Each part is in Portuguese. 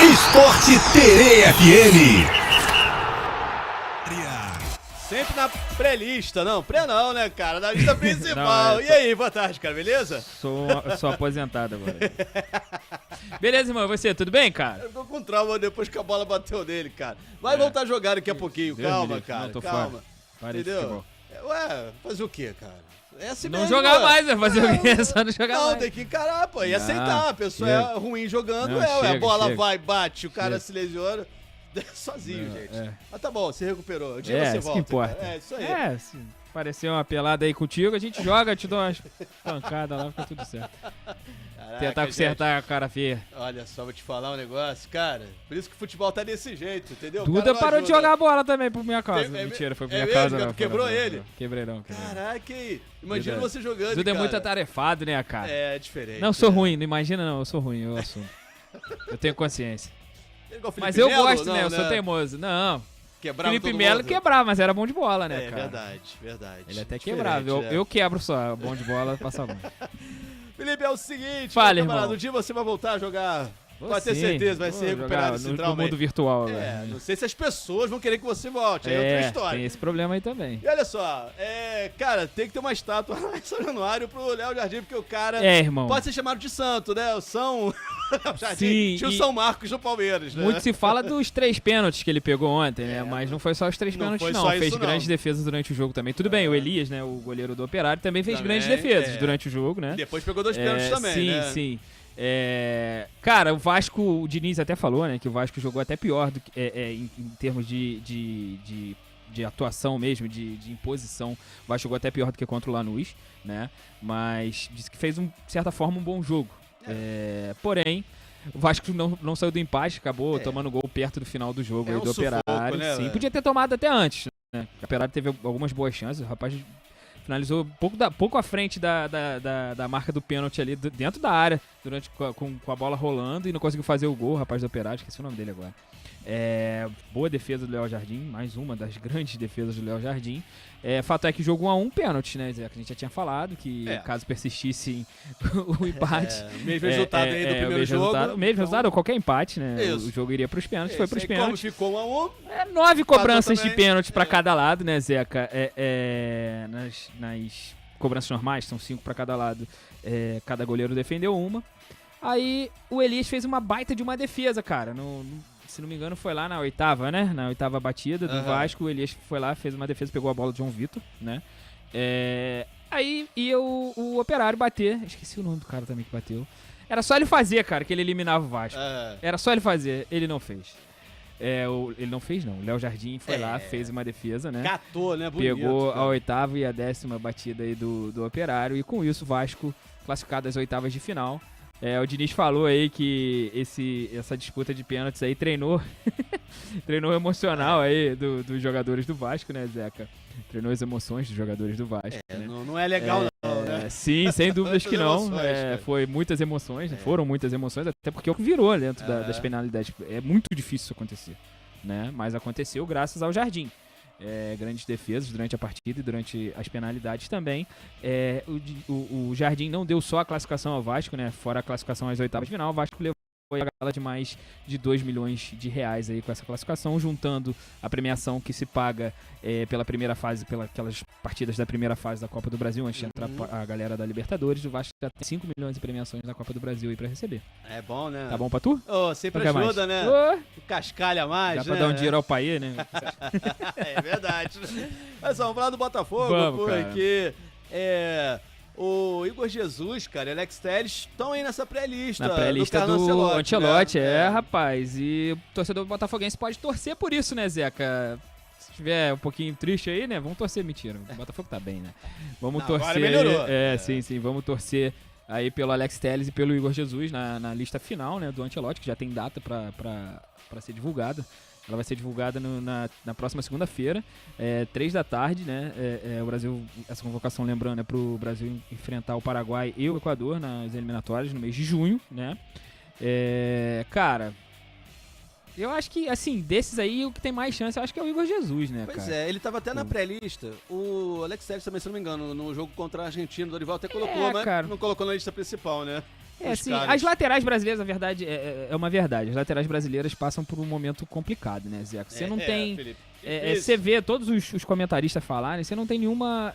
Esporte Terê FM. Sempre na pré-lista, não, pré não, né, cara? Na lista principal. Não, E aí, boa tarde, cara, beleza? Sou aposentado agora. Beleza, irmão, e você, tudo bem, cara? Eu ficou com trauma depois que a bola bateu nele, cara. Vai voltar a jogar daqui a pouquinho, Deus calma, me livre, cara, não, tô calma. fora. Para de Entendeu? futebol. Ué, fazer o quê, cara? É assim Não mesmo, jogar ué. mais, vai fazer o quê? Só não jogar Não, mais. tem que encarar, pô, e Não, aceitar. A pessoa chega. é ruim jogando, Não, a chega, bola chega. vai, bate, o cara Chega. se lesiona. Sozinho, Não, gente. é. Mas tá bom, você recuperou. Um dia É, você isso volta. que importa. Cara. É, isso aí. É, se parecer uma pelada aí contigo, a gente joga, te dou umas pancadas lá, fica tudo certo. Caraca, Tentar consertar a cara feia. gente, olha só, vou te falar um negócio, cara. Por isso que o futebol tá desse jeito, entendeu? O Duda cara não parou de ajuda. jogar bola também por minha causa. É- é- Mentira, foi por é minha mesmo, causa. cara? Não, Tu quebrou foi, não, ele? não. Quebrei não, quebrei não. Caraca, imagina Duda- você jogando, Duda é cara. muito atarefado, né, cara? É diferente. Não sou né? ruim, não imagina não, eu sou ruim, eu assumo. Eu tenho consciência. Ele igual o Felipe Mas eu Melo? gosto, Não, né? Eu sou teimoso. Não, Quebrava Felipe todo Melo mundo. quebrava, mas era bom de bola, né, É, cara? verdade. Ele até Diferente, quebrava. né? Eu quebro só, bom de bola, passa bom. Felipe, é o seguinte, Fala, meu camarada, irmão. Um dia você vai voltar a jogar. Pode ter Sim, certeza, vai vou se recuperar jogar desse no trauma mundo aí. virtual agora. É, não sei se as pessoas vão querer que você volte, aí é outra história. tem esse problema aí também. E olha só, cara, tem que ter uma estátua lá em São Januário pro Léo Jardim, porque o cara É, irmão. pode ser chamado de santo, né? O São Léo Jardim Sim, tinha o e- São Marcos no Palmeiras, né? Muito se fala dos 3 pênaltis que ele pegou ontem, né? Mas não foi só os 3 não pênaltis, foi não. só Fez isso, não. grandes defesas durante o jogo também. Tudo bem, o Elias, né? O goleiro do Operário, também fez Também, grandes defesas é. durante o jogo, né? Depois pegou 2 pênaltis também, sim, né? Sim, cara, o Vasco, o Diniz até falou, né, que o Vasco jogou até pior do que, em termos de atuação mesmo, de imposição. O Vasco jogou até pior do que contra o Lanús, né? Mas disse que fez, de certa forma, um bom jogo. Porém, o Vasco não saiu do empate, acabou tomando gol perto do final do jogo É aí um do Operário. sufoco, né, Sim, velho? podia ter tomado até antes, né? O Operário teve algumas boas chances, o rapaz finalizou pouco à frente da marca do pênalti ali, dentro da área, com a bola rolando e não conseguiu fazer o gol, o rapaz do Operário, esqueci o nome dele agora. Boa defesa do Léo Jardim, mais uma das grandes defesas do Léo Jardim. Fato é que jogo 1-1 pênalti, né, Zé? Que a gente já tinha falado, que caso persistisse o empate... O mesmo resultado aí do primeiro jogo. O mesmo resultado, ou qualquer empate, né? Isso. O jogo iria pros pênaltis, foi pros Aí, pênaltis. Como ficou 1-1, 9 cobranças de também. pênalti pra cada lado, né, Zeca? Nas cobranças normais, são 5 pra cada lado. Cada goleiro defendeu uma. Aí o Elias fez uma baita de uma defesa, cara. Se não me engano, foi lá na 8ª, né? Na 8ª batida do Vasco. O Elias foi lá, fez uma defesa, pegou a bola do João Vitor, né? Aí ia o Operário bater. Esqueci o nome do cara também que bateu. Era só ele fazer, cara, que ele eliminava o Vasco. Era só ele fazer, ele não fez. Ele não fez, não. O Léo Jardim foi lá, fez uma defesa, né? catou, né? Bonito, Pegou cara. a 8ª e a 10ª batida aí do Operário. E com isso, o Vasco classificado às 8ª de final. O Diniz falou aí que essa disputa de pênaltis aí treinou o emocional aí dos jogadores do Vasco, né, Zeca? Treinou as emoções dos jogadores do Vasco, né? Não é legal não, né? Sim, sem dúvidas que Muitas não. emoções, cara. Foi muitas emoções, foram muitas emoções, até porque o que virou dentro das penalidades. É muito difícil isso acontecer, né? Mas aconteceu graças ao Jardim. Grandes defesas durante a partida e durante as penalidades também. O Jardim não deu só a classificação ao Vasco, né? Fora a classificação às 8ª de final, o Vasco levou a gala de mais de 2 milhões de reais aí com essa classificação, juntando a premiação que se paga pela primeira fase, pelas partidas da primeira fase da Copa do Brasil, antes de entrar a galera da Libertadores. O Vasco já tem 5 milhões de premiações na Copa do Brasil aí pra receber. É bom, né? Tá bom pra tu? Sempre Não quer ajuda, mais? né? Cascalha mais, Dá né? pra dar um dinheiro ao país, né? É verdade. Mas vamos falar do Botafogo, Vamos, porque o Igor Jesus, cara, e Alex Telles estão aí nessa pré-lista. Na pré-lista Carlo do Ancelotti, né? rapaz. E o torcedor botafoguense pode torcer por isso, né, Zeca? Se tiver um pouquinho triste aí, né, vamos torcer. Mentira, o Botafogo tá bem, né? Vamos torcer. Agora melhorou. Sim, vamos torcer aí pelo Alex Telles e pelo Igor Jesus na lista final, né, do Ancelotti, que já tem data pra ser divulgada. Ela vai ser divulgada na próxima segunda-feira, 3 da tarde, né? O Brasil, essa convocação, lembrando, é pro Brasil enfrentar o Paraguai e o Equador nas eliminatórias no mês de junho, né? Cara, eu acho que, assim, desses aí, o que tem mais chance, eu acho que é o Igor Jesus, né, Pois cara? ele tava até na pré-lista. O Alex Telles também, se não me engano, no jogo contra a Argentina, o Dorival até colocou, mas cara. não colocou na lista principal, né? Assim, as laterais brasileiras, na verdade, é uma verdade. As laterais brasileiras passam por um momento complicado, né, Zeca? Você não tem... Felipe, você vê todos os comentaristas falarem, você não tem nenhuma...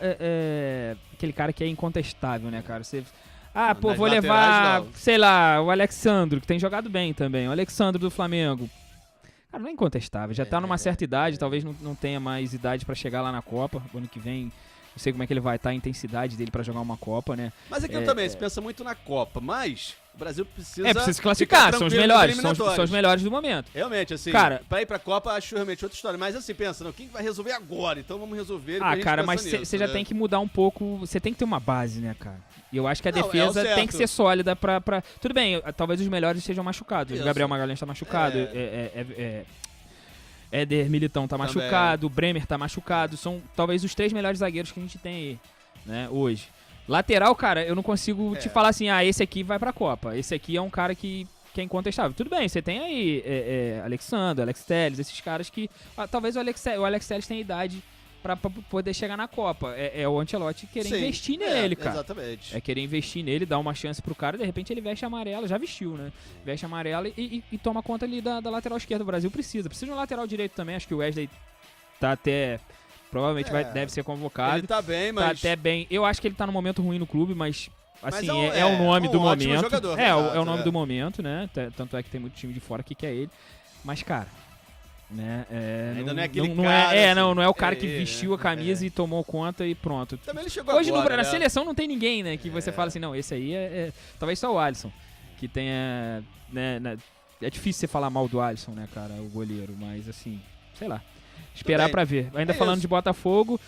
aquele cara que é incontestável, né, cara? Você... vou levar, sei lá, o Alexandro, que tem jogado bem também. O Alexandro do Flamengo. Cara, não é incontestável. Já tá numa certa idade, talvez não tenha mais idade pra chegar lá na Copa. O ano que vem, não sei como é que ele vai estar, a intensidade dele pra jogar uma Copa, né? Mas aquilo também, se pensa muito na Copa, mas o Brasil precisa... precisa se classificar, são os melhores, são os melhores do momento. Realmente, assim, cara, pra ir pra Copa, acho realmente outra história. Mas assim, pensa, não, quem vai resolver agora? Então vamos resolver. Cara, mas você já tem que mudar um pouco, você tem que ter uma base, né, cara? E eu acho que a defesa tem que ser sólida pra... Tudo bem, talvez os melhores estejam machucados. O Gabriel Magalhães tá machucado, Éder Militão tá machucado, o Bremer tá machucado. São talvez os 3 melhores zagueiros que a gente tem aí, né, hoje. Lateral, cara, eu não consigo te falar assim, esse aqui vai pra Copa. Esse aqui é um cara que é incontestável. Tudo bem, você tem aí Alexandre, Alex Telles, esses caras que... talvez o Alex Telles tenha idade pra poder chegar na Copa. É o Ancelotti querer investir nele, cara. Exatamente. É querer investir nele, dar uma chance pro cara, de repente ele veste amarelo, já vestiu, né? Veste amarelo e toma conta ali da lateral esquerda. O Brasil precisa de um lateral direito também, acho que o Wesley tá até... Provavelmente deve ser convocado. Ele tá bem, mas... Tá até bem. Eu acho que ele tá num momento ruim no clube, mas... Assim, é o nome do momento. Jogador, é o nome do momento, né? Tanto é que tem muito time de fora que quer ele. Mas, cara... Né? Ainda não é aquele cara. Assim, não é o cara que vestiu a camisa e tomou conta e pronto. Também ele chegou hoje agora, na seleção não tem ninguém, né? Que você fala assim, não, esse aí talvez só o Alisson. Que tenha... Né, é difícil você falar mal do Alisson, né, cara? O goleiro, mas assim, sei lá. Esperar pra ver. Ainda falando de Botafogo,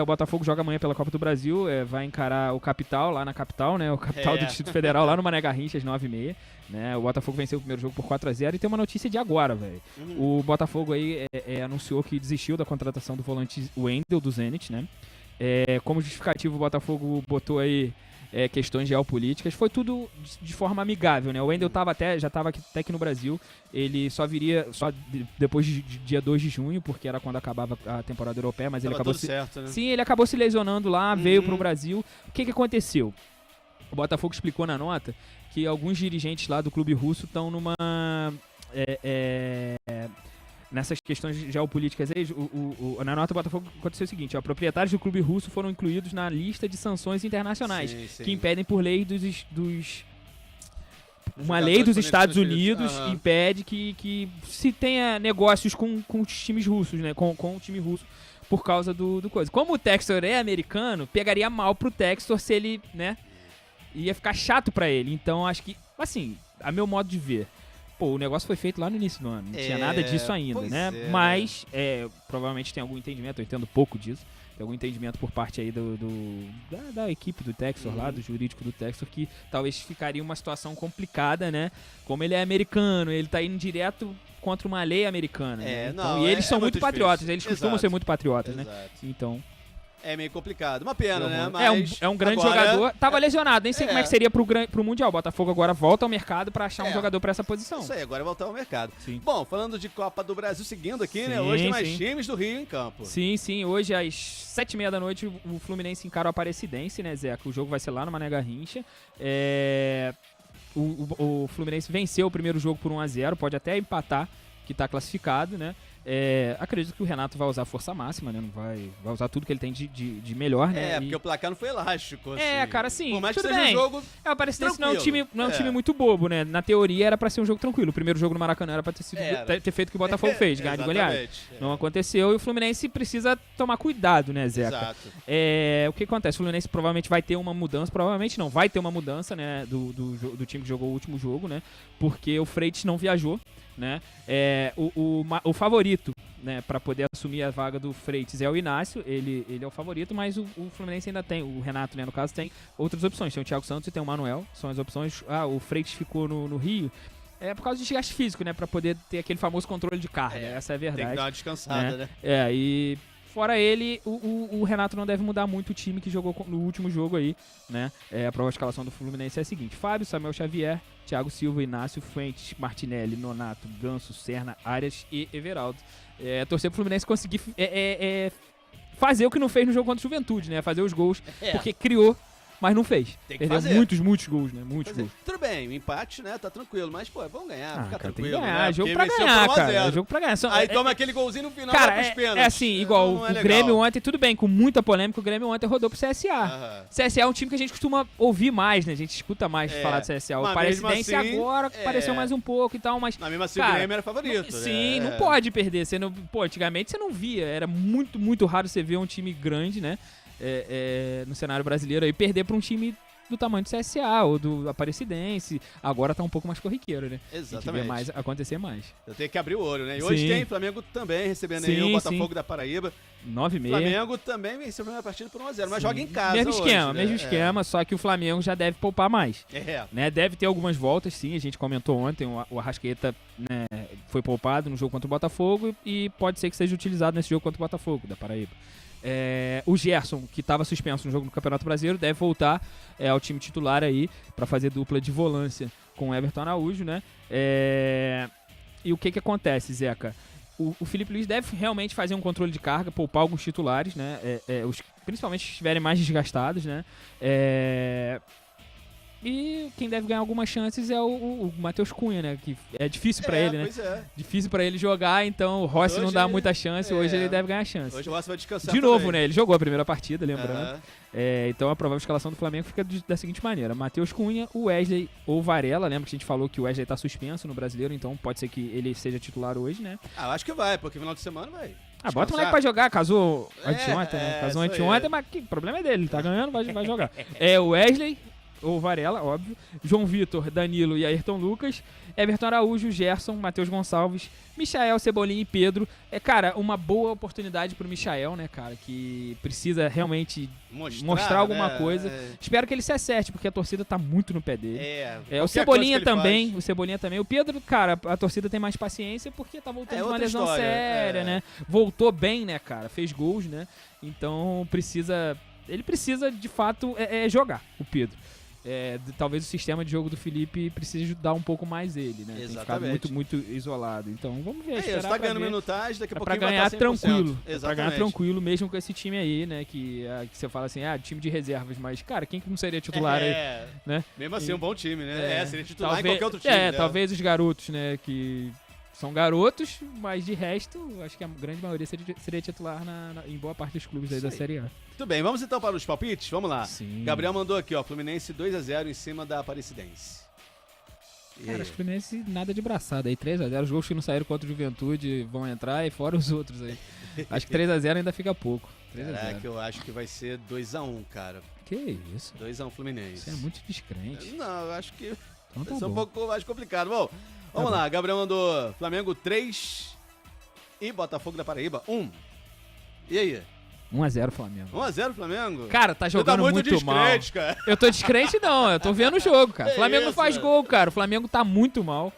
o Botafogo joga amanhã pela Copa do Brasil, vai encarar o Capital, lá na Capital, né? O Capital do Distrito Federal, lá no Mané Garrincha, às 9h30. Né? O Botafogo venceu o primeiro jogo por 4-0 e tem uma notícia de agora, velho. O Botafogo aí anunciou que desistiu da contratação do volante Wendel do Zenit, né? Como justificativo, o Botafogo botou aí questões geopolíticas, foi tudo de forma amigável, né? O Wendel já estava aqui no Brasil, ele só viria depois de dia 2 de junho, porque era quando acabava a temporada europeia, mas ele acabou certo, né? Sim, ele acabou se lesionando lá, veio pro Brasil. O que aconteceu? O Botafogo explicou na nota que alguns dirigentes lá do clube russo estão numa... nessas questões geopolíticas aí, na nota do Botafogo aconteceu o seguinte, proprietários do clube russo foram incluídos na lista de sanções internacionais, que impedem por lei uma lei dos Estados Unidos impede que se tenha negócios com os times russos, né, com o time russo, por causa do coisa. Como o Textor é americano, pegaria mal pro Textor se ele, né, ia ficar chato pra ele. Então acho que, assim, a meu modo de ver, o negócio foi feito lá no início do ano, não tinha nada disso ainda, né? Mas provavelmente tem algum entendimento, eu entendo pouco disso, tem algum entendimento por parte aí da equipe do Textor lá, do jurídico do Textor, que talvez ficaria uma situação complicada, né? Como ele é americano, ele tá indo direto contra uma lei americana, né? Então, e eles são muito patriotas, eles costumam ser muito patriotas, né? Então... É meio complicado. Uma pena, né? Mas é um grande jogador. Tava lesionado, nem sei como é que seria pro Mundial. O Botafogo agora volta ao mercado pra achar um jogador pra essa posição. Isso aí, agora voltar ao mercado. Sim. Bom, falando de Copa do Brasil, seguindo aqui, né? Hoje tem mais times do Rio em campo. Sim. Hoje às 7h30 da noite o Fluminense encara o Aparecidense, né, Zeca? O jogo vai ser lá no Mané Garrincha. O Fluminense venceu o primeiro jogo por 1-0, pode até empatar, que tá classificado, né? Acredito que o Renato vai usar força máxima, né? Não vai usar tudo que ele tem de melhor, né? Porque o placar não foi elástico, assim. Cara, assim, por mais tudo que seja bem. um jogo O Aparecidense não é um time É. muito bobo, né? Na teoria era pra ser um jogo tranquilo. O primeiro jogo no Maracanã era pra ter feito o que o Botafogo fez, ganhar de goleada. Exatamente. Não aconteceu e o Fluminense precisa tomar cuidado, né, Zeca? Exato. O que acontece? O Fluminense provavelmente vai ter uma mudança, provavelmente não, vai ter uma mudança, né, do time que jogou o último jogo, né? Porque o Freitas não viajou, né? O favorito, né, para poder assumir a vaga do Freitas é o Inácio, ele é o favorito, mas o Fluminense ainda tem, o Renato, né, no caso, tem outras opções. Tem o Thiago Santos e tem o Manuel, são as opções. O Freitas ficou no Rio, por causa de desgaste físico, né, para poder ter aquele famoso controle de carga, essa é a verdade. Tem que dar uma descansada, né? E fora ele, o Renato não deve mudar muito o time que jogou no último jogo aí, né? A prova de escalação do Fluminense é a seguinte: Fábio, Samuel Xavier, Thiago Silva, Inácio, Fuentes, Martinelli, Nonato, Ganso, Serna, Arias e Everaldo. Torcer pro Fluminense conseguir fazer o que não fez no jogo contra o Juventude, né? Fazer os gols, porque criou mas não fez. Tem que Perdeu fazer. muitos gols, né? Muitos gols. Tudo bem, o empate, né, tá tranquilo, mas, pô, vamos ganhar, fica Cara, tem que tranquilo, ganhar, né? jogo Porque pra venceu ganhar, por 1 a cara. 0. É jogo pra ganhar. Aí toma aquele golzinho no final, Cara, vai pros pênaltis. é assim, igual Não é o legal. Grêmio ontem, tudo bem, com muita polêmica, o Grêmio ontem rodou pro CSA. Aham. CSA é um time que a gente costuma ouvir mais, né? A gente escuta mais É, falar do CSA. O mas Aparecidense mesmo assim, agora apareceu mais um pouco e tal, mas... Mas mesmo assim cara, o Grêmio era favorito. Sim, né? não pode perder. Você não, pô, antigamente você não via. Era muito raro você ver um time grande, né? No cenário brasileiro aí, perder pra um time do tamanho do CSA ou do Aparecidense. Agora tá um pouco mais corriqueiro, né? A gente Exatamente. vê mais, acontecer mais. Eu tenho que abrir o olho, né? E hoje Sim. tem Flamengo também recebendo aí o Sim, Botafogo sim. da Paraíba. 9,5. Flamengo também venceu a primeira partida por 1 a 0, mas Sim. joga em casa Mesmo hoje, esquema, né? mesmo esquema, só que o Flamengo já deve poupar mais. É. Né, deve ter algumas voltas, sim. A gente comentou ontem, o Arrascaeta, né, foi poupado no jogo contra o Botafogo e pode ser que seja utilizado nesse jogo contra o Botafogo da Paraíba. O Gerson, que estava suspenso no jogo do Campeonato Brasileiro, deve voltar ao time titular aí para fazer dupla de volância com o Everton Araújo, né? E o que acontece, Zeca? O Felipe Luiz deve realmente fazer um controle de carga, poupar alguns titulares, né? Principalmente que estiverem mais desgastados, né? E quem deve ganhar algumas chances é o Matheus Cunha, né? Que é difícil pra ele, né? Pois é. Difícil pra ele jogar, então o Rossi Hoje não dá ele- muita chance, hoje ele deve ganhar chance. Hoje o Rossi vai descansar De novo, também. né? Ele jogou a primeira partida, lembrando. Aham. Então a provável escalação do Flamengo fica da seguinte maneira: Matheus Cunha, o Wesley ou Varela. Lembra que a gente falou que o Wesley tá suspenso no Brasileiro, então pode ser que ele seja titular hoje, né? Eu acho que vai, porque final de semana vai. Bota o moleque pra jogar, casou anteontem, né? é, Casou isso aí. anteontem, mas que problema é dele, ele tá ganhando, vai jogar. O Wesley ou Varela, óbvio. João Vitor, Danilo e Ayrton Lucas. Everton Araújo, Gerson, Matheus Gonçalves, Michael, Cebolinha e Pedro. Cara, uma boa oportunidade pro Michael, né, cara, que precisa realmente mostrar alguma né? coisa. Espero que ele se acerte, porque a torcida tá muito no pé dele. O qualquer Cebolinha coisa que ele também, faz. o Cebolinha também. O Pedro, cara, a torcida tem mais paciência porque tá voltando de uma outra lesão história, séria, né? Voltou bem, né, cara? Fez gols, né? Então ele precisa de fato jogar, o Pedro. Talvez o sistema de jogo do Felipe precise ajudar um pouco mais ele, né? Tem ficado Exatamente. muito isolado. Então vamos ver. Você tá ganhando minutagem, daqui a Pra pouquinho ganhar vai estar 100%. tranquilo. Pra Exatamente. ganhar tranquilo, mesmo com esse time aí, né? Que você fala assim, time de reservas, mas, cara, quem que não seria titular aí, né? Mesmo assim, um bom time, né? Seria titular talvez, em qualquer outro time. né? talvez os garotos, né? Que são garotos, mas de resto, acho que a grande maioria seria titular em boa parte dos clubes aí Isso da aí. Série A. Tudo bem, vamos então para os palpites? Vamos lá. Sim. Gabriel mandou aqui, ó, Fluminense 2 a 0 em cima da Aparecidense. E Cara, aí? acho que o Fluminense nada de braçada aí. 3x0, os gols que não saíram contra o Juventude vão entrar e fora os outros aí. Acho que 3x0 ainda fica pouco. 3x0. Caraca, eu acho que vai ser 2x1, cara. Que isso? 2x1 Fluminense. Você é muito descrente. Não, eu acho que Então tá vai ser um bom. pouco mais complicado. Bom, vamos bom. lá. Gabriel mandou Flamengo 3 e Botafogo da Paraíba 1. E aí? 1x0 Flamengo. 1x0 Flamengo? Cara, tá Você jogando tá muito mal. descrente, cara. Eu tô descrente não, eu tô vendo o jogo, cara. O Flamengo não faz isso? gol, cara. O Flamengo tá muito mal.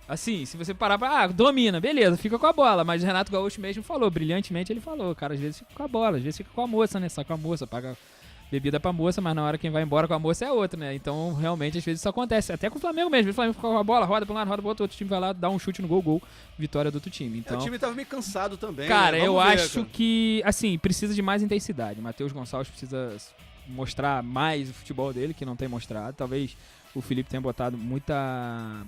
Assim, se você parar pra... domina, beleza, fica com a bola. Mas o Renato Gaúcho mesmo falou, brilhantemente ele falou, cara, às vezes fica com a bola, às vezes fica com a moça, né? Só com a moça, paga bebida pra moça, mas na hora quem vai embora com a moça é outra, né? Então, realmente, às vezes isso acontece. Até com o Flamengo mesmo. O Flamengo fica com a bola, roda pra um lado, roda pro outro time vai lá, dá um chute no gol, vitória do outro time. Então, O time tava meio cansado também. cara, né? eu Vamos ver, acho cara. que, assim, precisa de mais intensidade. Matheus Gonçalves precisa mostrar mais o futebol dele, que não tem mostrado. Talvez o Felipe tenha botado muita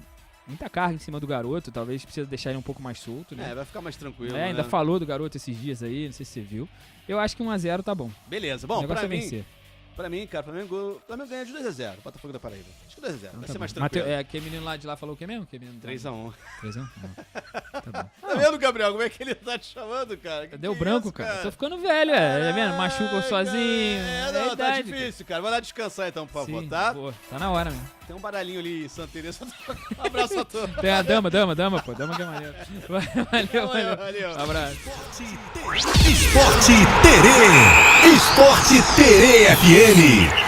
carga em cima do garoto. Talvez precisa deixar ele um pouco mais solto, né? Vai ficar mais tranquilo. Ainda né? falou do garoto esses dias aí, não sei se você viu. Eu acho que 1x0 tá bom. Beleza. O Bom, negócio pra é mim, vencer. cara, Flamengo ganha de 2x0. Botafogo da Paraíba. Acho que 2x0. Vai Então ser tá mais bom. tranquilo. Aquele menino lá de lá falou o quê mesmo? 3x1. 3x1? Tá bom. Tá vendo, Gabriel? Como é que ele tá te chamando, cara? Que Deu que branco, isso, cara. Tô ficando velho, tá vendo? Machuca Caraca, sozinho. Não, É tá idade, difícil, cara. Vai lá descansar então, por cara. favor, Sim, tá? pô, tá na hora mesmo. Tem um baralhinho ali em Santa Teresa. Um abraço a todos. Tem a dama, pô. Dama que é maneiro. Valeu. Valeu. Abraço. Esporte Terê. Esporte Terê FM.